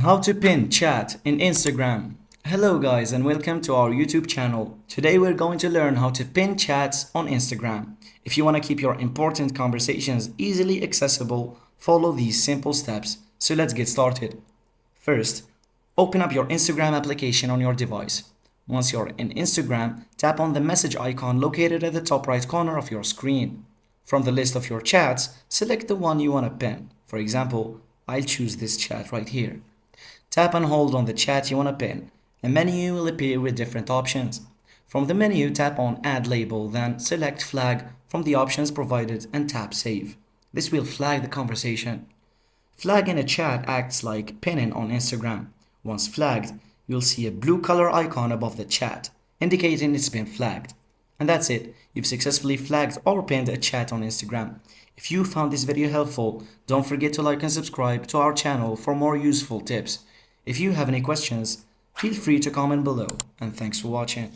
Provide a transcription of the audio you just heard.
How to pin chat in Instagram. Hello guys and welcome to our YouTube channel. Today we're going to learn how to pin chats on Instagram. If you want to keep your important conversations easily accessible, follow these simple steps. So let's get started. First, open up your Instagram application on your device. Once you're in Instagram, tap on the message icon located at the top right corner of your screen. From the list of your chats, select the one you want to pin. For example, I'll choose this chat right here. Tap and hold on the chat you want to pin. A menu will appear with different options. From the menu, tap on Add Label, then select Flag from the options provided and tap Save. This will flag the conversation. Flagging a chat acts like pinning on Instagram. Once flagged, you'll see a blue color icon above the chat, indicating it's been flagged. And that's it. You've successfully flagged or pinned a chat on Instagram. If you found this video helpful, don't forget to like and subscribe to our channel for more useful tips. If you have any questions, feel free to comment below, and thanks for watching.